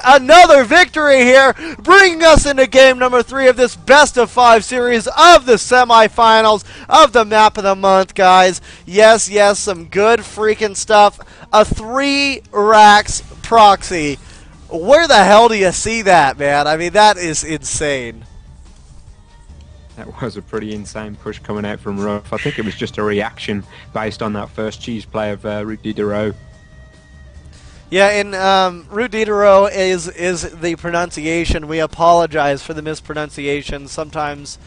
Another victory here, bringing us into game number 3 of this best of 5 series of the semifinals of the map of the month, guys. Yes, some good freaking stuff. A 3 racks proxy. Where the hell do you see that, man? I mean, that is insane. That was a pretty insane push coming out from Ruff. I think it was just a reaction based on that first cheese play of Root Diderot. Yeah, and Root Diderot is the pronunciation. We apologize for the mispronunciation. Sometimes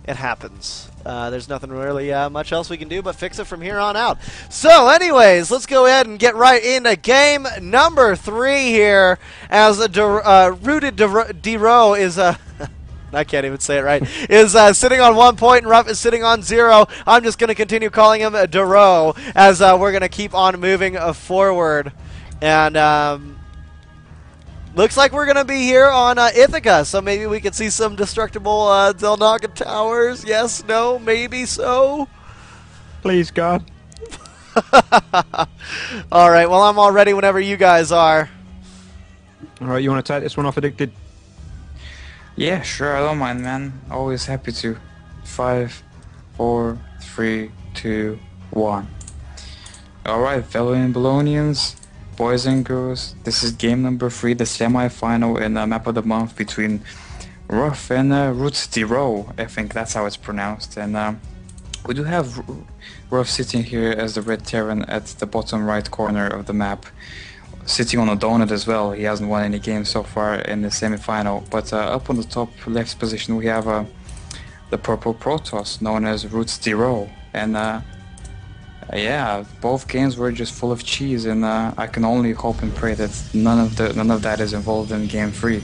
it happens. There's nothing really much else we can do but fix it from here on out. So anyways, let's go ahead and get right into game number 3 here, as Root Diderot is I can't even say it right, is sitting on 1 point and Ruff is sitting on 0. I'm just going to continue calling him Diderot as we're going to keep on moving forward. And looks like we're going to be here on Ithaca, so maybe we could see some destructible Xel'Naga towers. Yes, no, maybe so. Please, God. Alright, well, I'm all ready whenever you guys are. Alright, you want to take this one off Addicted? Yeah, sure, I don't mind, man. Always happy to. 5, 4, 3, 2, 1. Alright, fellow Bolognians. Boys and girls, this is game number 3, the semi-final in Map of the Month between Ruff and Root Diderot. I think that's how it's pronounced. And we do have Ruff sitting here as the red Terran at the bottom right corner of the map, sitting on a donut as well. He hasn't won any games so far in the semi-final. But up on the top left position we have the purple Protoss, known as Root Diderot. And yeah, both games were just full of cheese, and I can only hope and pray that none of that is involved in game 3.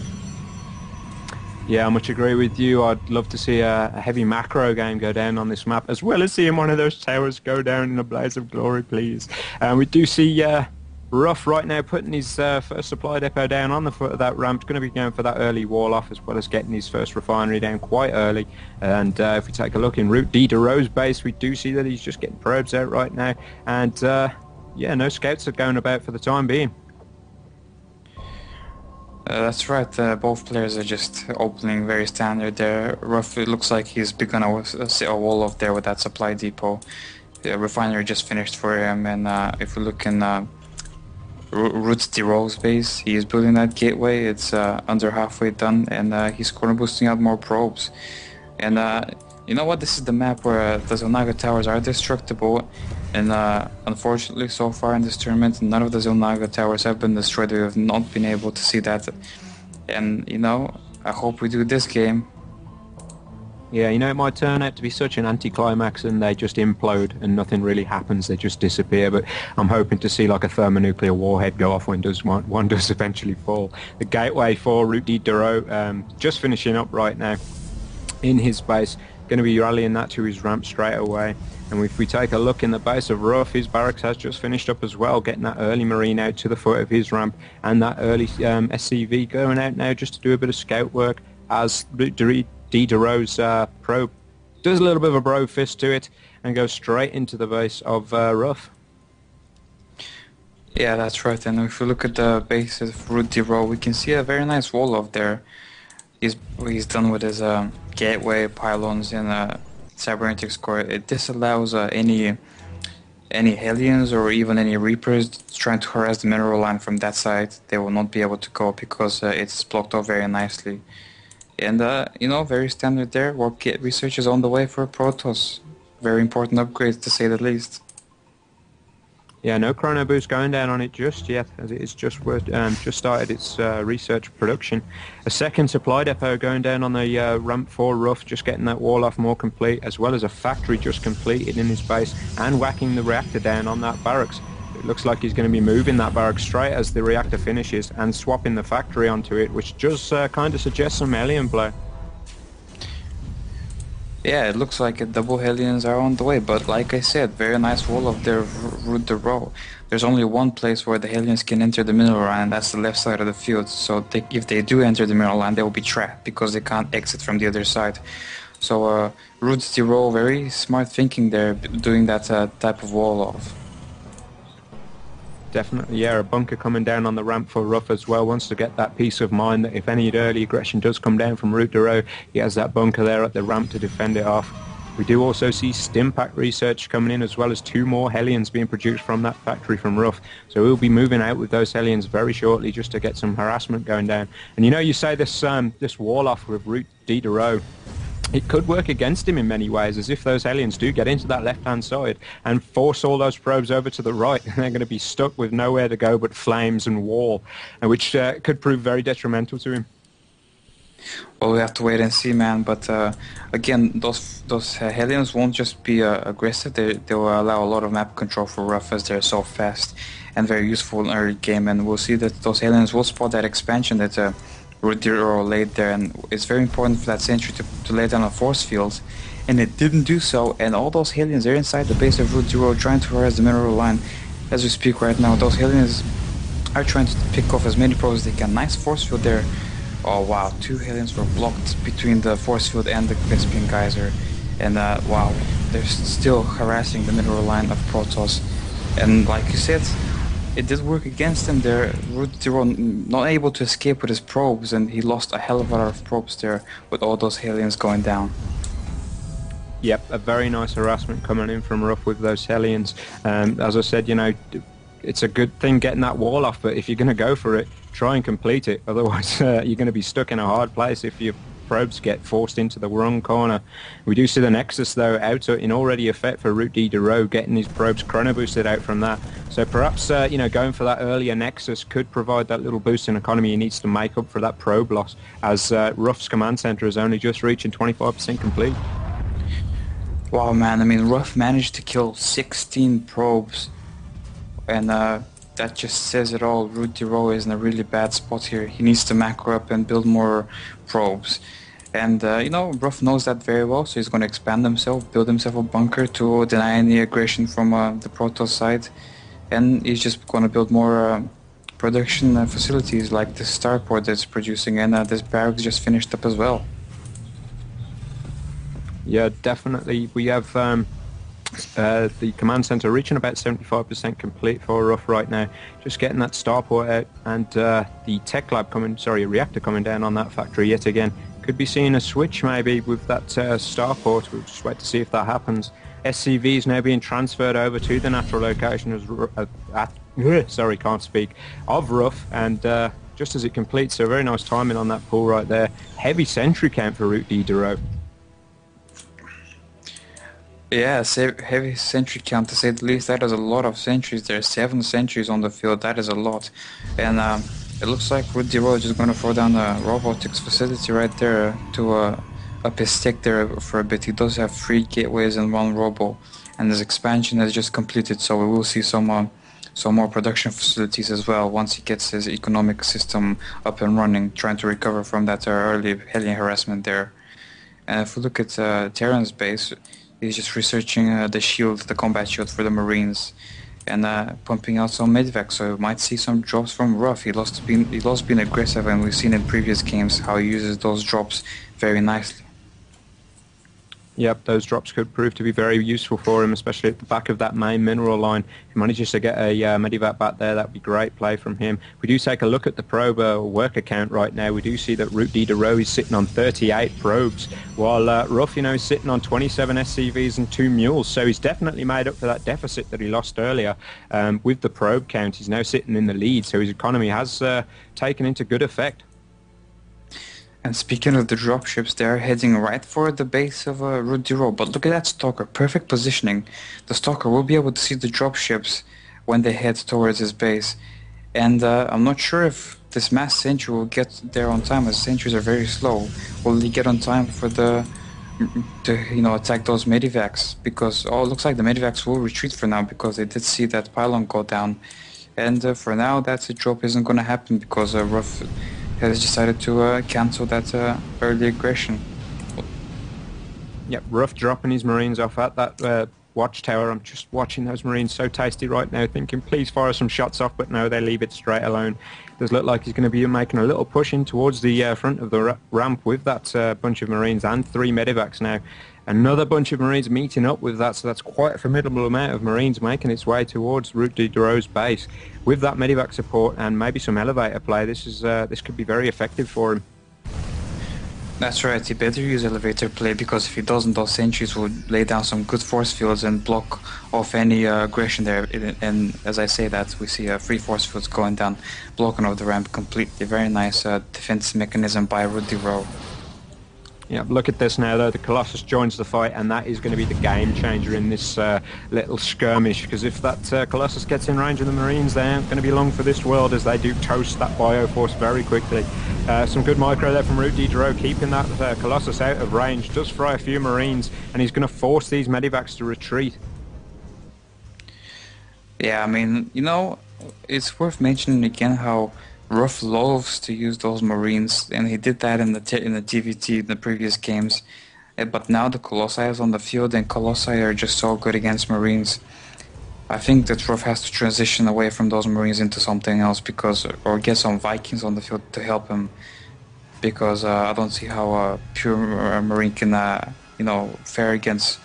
Yeah, I much agree with you. I'd love to see a heavy macro game go down on this map, as well as seeing one of those towers go down in a blaze of glory, please. We do see Ruff right now putting his first supply depot down on the foot of that ramp. Going to be going for that early wall off, as well as getting his first refinery down quite early. And if we take a look in Root Diderot's base, we do see that he's just getting probes out right now. And yeah, no scouts are going about for the time being. That's right, both players are just opening very standard there. Ruff, it looks like he's begun a wall off there with that supply depot. The refinery just finished for him, and if we look in Root Diderot's base, he is building that gateway. It's under halfway done, and he's corner boosting out more probes. And you know what, this is the map where the Xel'Naga towers are destructible, and unfortunately so far in this tournament none of the Xel'Naga towers have been destroyed. We have not been able to see that, and you know, I hope we do this game. Yeah, you know, it might turn out to be such an anticlimax and they just implode and nothing really happens, they just disappear, but I'm hoping to see like a thermonuclear warhead go off when one does eventually fall. The gateway for Root Diderot just finishing up right now in his base, going to be rallying that to his ramp straight away. And if we take a look in the base of Ruff, his barracks has just finished up as well, getting that early marine out to the foot of his ramp, and that early SCV going out now just to do a bit of scout work, as Diderot's probe does a little bit of a bro fist to it and goes straight into the base of Ruff. Yeah, that's right. And if we look at the base of Root Diderot, we can see a very nice wall off there. He's done with his gateway, pylons, and cybernetics core. It disallows any Hellions or even any Reapers trying to harass the mineral line from that side. They will not be able to go because it's blocked off very nicely. And, you know, very standard there. Warp Gate research is on the way for Protoss. Very important upgrades, to say the least. Yeah, no chrono boost going down on it just yet, as it's just started its research production. A second supply depot going down on the ramp for Ruff, just getting that wall off more complete, as well as a factory just completed in his base, and whacking the reactor down on that barracks. It looks like he's going to be moving that barracks straight as the reactor finishes and swapping the factory onto it, which just kind of suggests some alien play. Yeah, it looks like double Hellions are on the way, but like I said, very nice wall of their Root Diderot. There's only one place where the Hellions can enter the mineral line, and that's the left side of the field. So if they do enter the mineral line, they will be trapped because they can't exit from the other side. So Root Diderot, very smart thinking there, doing that type of wall off. Definitely, yeah. A bunker coming down on the ramp for Ruff as well. Wants to get that peace of mind that if any early aggression does come down from Route de Row, he has that bunker there at the ramp to defend it off. We do also see Stimpack research coming in, as well as 2 more Hellions being produced from that factory from Ruff. So we'll be moving out with those Hellions very shortly just to get some harassment going down. And you know, you say this this wall off with Route D de Row, it could work against him in many ways, as if those Hellions do get into that left-hand side and force all those probes over to the right, and they're going to be stuck with nowhere to go but flames and wall, which could prove very detrimental to him. Well, we have to wait and see, man. But again, those Hellions won't just be aggressive. They will allow a lot of map control for Ruff, as they're so fast and very useful in early game. And we'll see that those Hellions will spot that expansion that Route de Row laid there, and it's very important for that sentry to lay down a force field, and it didn't do so. And all those Hellions are inside the base of Route de Row trying to harass the mineral line as we speak right now. Those Hellions are trying to pick off as many probes as they can. Nice force field there. Oh wow, 2 Hellions were blocked between the force field and the Vespian Geyser, and wow, they're still harassing the mineral line of Protoss. And like you said, it did work against him there. Route de Row not able to escape with his probes, and he lost a hell of a lot of probes there with all those Hellions going down. Yep, a very nice harassment coming in from Ruff with those Hellions. As I said, you know, it's a good thing getting that wall off, but if you're going to go for it, try and complete it. Otherwise, you're going to be stuck in a hard place if your probes get forced into the wrong corner. We do see the Nexus, though, out in already effect for Route D de Row, getting his probes chrono boosted out from that. So perhaps, you know, going for that earlier Nexus could provide that little boost in economy he needs to make up for that probe loss, as Ruff's command center is only just reaching 25% complete. Wow, man, I mean, Ruff managed to kill 16 probes, and that just says it all. Route de Row is in a really bad spot here. He needs to macro up and build more probes. And, you know, Ruff knows that very well, so he's going to expand himself, build himself a bunker to deny any aggression from the Protoss side. And he's just going to build more production facilities like the starport that's producing, and this barracks just finished up as well. Yeah, definitely. We have the command center reaching about 75% complete for Ruff right now. Just getting that starport out, and the tech lab reactor coming down on that factory yet again. Could be seeing a switch maybe with that starport. We'll just wait to see if that happens. SCV is now being transferred over to the natural location of Ruff, and just as it completes, so very nice timing on that pull right there. Heavy sentry count for Route D de Row. Yeah, heavy sentry count to say the least. That is a lot of sentries. There are 7 sentries on the field. That is a lot. And it looks like Route de Row is just going to throw down a robotics facility right there to up his stick there for a bit. He does have 3 gateways and 1 robo, and his expansion has just completed, so we will see some more production facilities as well once he gets his economic system up and running, trying to recover from that early Hellion harassment there. And if we look at Terran's base, he's just researching the shield, the combat shield for the Marines, and pumping out some medvacs. So we might see some drops from Ruff. He loves being aggressive, and we've seen in previous games how he uses those drops very nicely. Yep, those drops could prove to be very useful for him, especially at the back of that main mineral line. If he manages to get a medivac back there, that'd be great play from him. We do take a look at the probe worker count right now. We do see that Route D de Row is sitting on 38 probes, while Ruff, you know, is sitting on 27 SCVs and 2 mules. So he's definitely made up for that deficit that he lost earlier. With the probe count, he's now sitting in the lead, so his economy has taken into good effect. And speaking of the dropships, they're heading right for the base of Route de Row. But look at that Stalker, perfect positioning. The Stalker will be able to see the dropships when they head towards his base. And I'm not sure if this mass sentry will get there on time, as sentries are very slow. Will he get on time for to attack those medivacs? Because it looks like the medivacs will retreat for now, because they did see that pylon go down. And for now, that drop isn't going to happen, because Ruff has decided to cancel that early aggression. Yep, Ruff dropping his Marines off at that watchtower. I'm just watching those Marines so tasty right now, thinking please fire some shots off, but no, they leave it straight alone. Does look like he's going to be making a little push in towards the front of the ramp with that bunch of Marines and 3 medivacs now. Another bunch of Marines meeting up with that, so that's quite a formidable amount of Marines making its way towards Route Diderot's base. With that medivac support and maybe some elevator play, this could be very effective for him. That's right, he better use elevator play, because if he doesn't, those sentries will lay down some good force fields and block off any aggression there. And as I say that, we see 3 force fields going down, blocking off the ramp completely. Very nice defense mechanism by Route Diderot. Yeah, look at this now though, the Colossus joins the fight, and that is going to be the game changer in this little skirmish, because if that Colossus gets in range of the Marines, they aren't going to be long for this world, as they do toast that Bioforce very quickly. Some good micro there from Route Diderot, keeping that Colossus out of range, does fry a few Marines, and he's going to force these medivacs to retreat. Yeah, I mean, you know, it's worth mentioning again how Ruff loves to use those Marines, and he did that in the TVT in the previous games. But now the Colossi is on the field, and Colossi are just so good against Marines. I think that Ruff has to transition away from those Marines into something else, or get some Vikings on the field to help him, because I don't see how a pure Marine can, fare against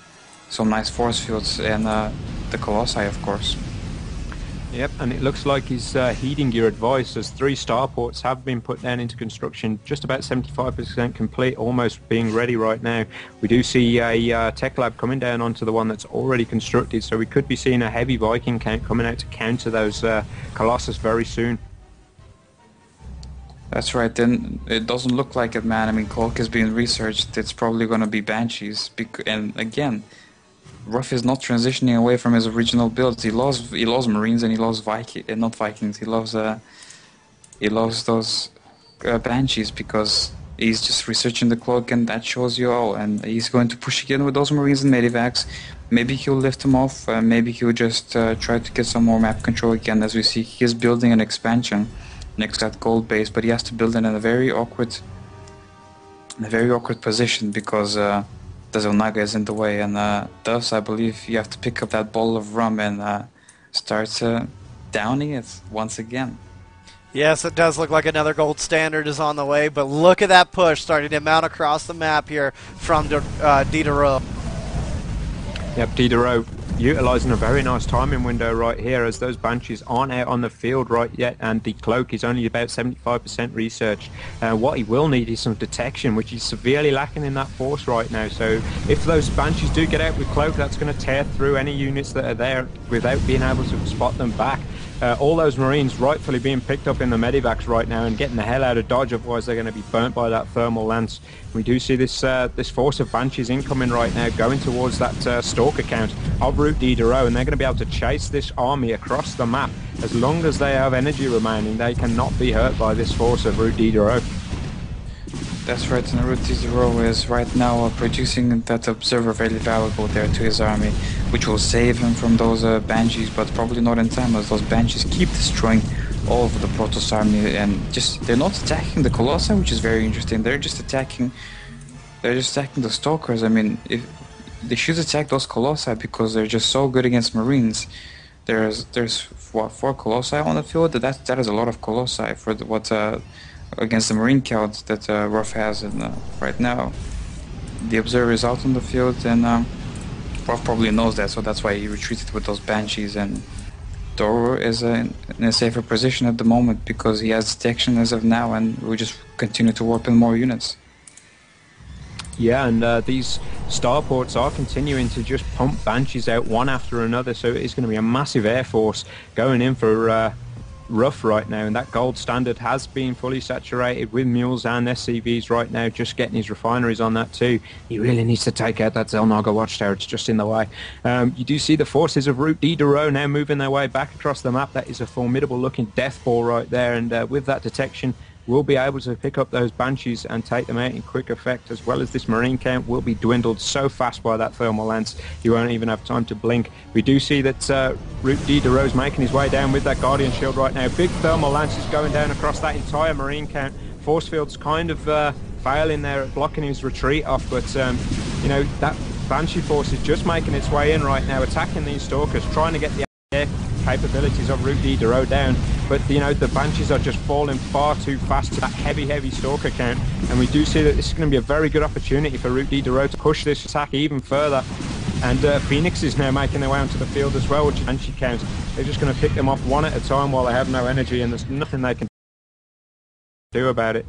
some nice force fields and the Colossi, of course. Yep, and it looks like he's heeding your advice, as 3 starports have been put down into construction, just about 75% complete, almost being ready right now. We do see a tech lab coming down onto the one that's already constructed, so we could be seeing a heavy Viking count coming out to counter those Colossus very soon. That's right, then it doesn't look like it, man. I mean, Cloak is being researched, it's probably going to be Banshees, and again, Ruff is not transitioning away from his original builds. He loves Marines, and he loves not Vikings. He loves those Banshees, because he's just researching the Cloak, and that shows you all. And he's going to push again with those Marines and Medivacs. Maybe he'll lift them off. Maybe he'll just try to get some more map control again. As we see, he is building an expansion next to that gold base, but he has to build it in a very awkward position, because the Xel'Naga is in the way, and thus I believe you have to pick up that bottle of rum and start downing it once again. Yes, it does look like another gold standard is on the way, but look at that push starting to mount across the map here from Diderot. Yep, Diderot utilising a very nice timing window right here, as those Banshees aren't out on the field right yet, and the Cloak is only about 75% researched. What he will need is some detection, which is severely lacking in that force right now. So if those Banshees do get out with Cloak, that's going to tear through any units that are there without being able to spot them back. All those Marines rightfully being picked up in the medivacs right now and getting the hell out of Dodge, otherwise they're going to be burnt by that thermal lance. We do see this this force of Banshees incoming right now, going towards that Stalker count of Route Diderot, and they're going to be able to chase this army across the map. As long as they have energy remaining, they cannot be hurt by this force of Route Diderot. That's right, and Route Diderot is right now producing that observer very valuable there to his army, which will save him from those Banshees, but probably not in time, as those Banshees keep destroying all of the Protoss army, and they're not attacking the Colossi, which is very interesting. They're just attacking the Stalkers. I mean, if they should attack those Colossi, because they're just so good against Marines. There's what, 4 Colossi on the field? That is a lot of Colossi for against the Marine count that Ruff has right now. The observer is out on the field, and Ruff probably knows that, so that's why he retreated with those Banshees, and Doro is in a safer position at the moment, because he has detection as of now, and will just continue to warp in more units. Yeah, and these starports are continuing to just pump Banshees out one after another, so it is going to be a massive air force going in for Ruff right now, and that gold standard has been fully saturated with mules and SCVs right now, just getting his refineries on that too. He really needs to take out that Xel'Naga watchtower, it's just in the way. You do see the forces of Route Diderot now moving their way back across the map. That is a formidable looking death ball right there, and with that detection we'll be able to pick up those Banshees and take them out in quick effect, as well as this Marine count will be dwindled so fast by that thermal lance you won't even have time to blink. We do see that Route Diderot's making his way down with that Guardian shield right now. Big thermal lance is going down across that entire Marine count. Force field's kind of failing there at blocking his retreat off, but you know, that Banshee Force is just making its way in right now, attacking these Stalkers, trying to get the air capabilities of Root Diderot down. But, you know, the Banshees are just falling far too fast to that heavy Stalker count. And we do see that this is going to be a very good opportunity for Root Diderot to push this attack even further. And Phoenix is now making their way onto the field as well, which is Banshee count. They're just going to pick them off one at a time while they have no energy, and there's nothing they can do about it.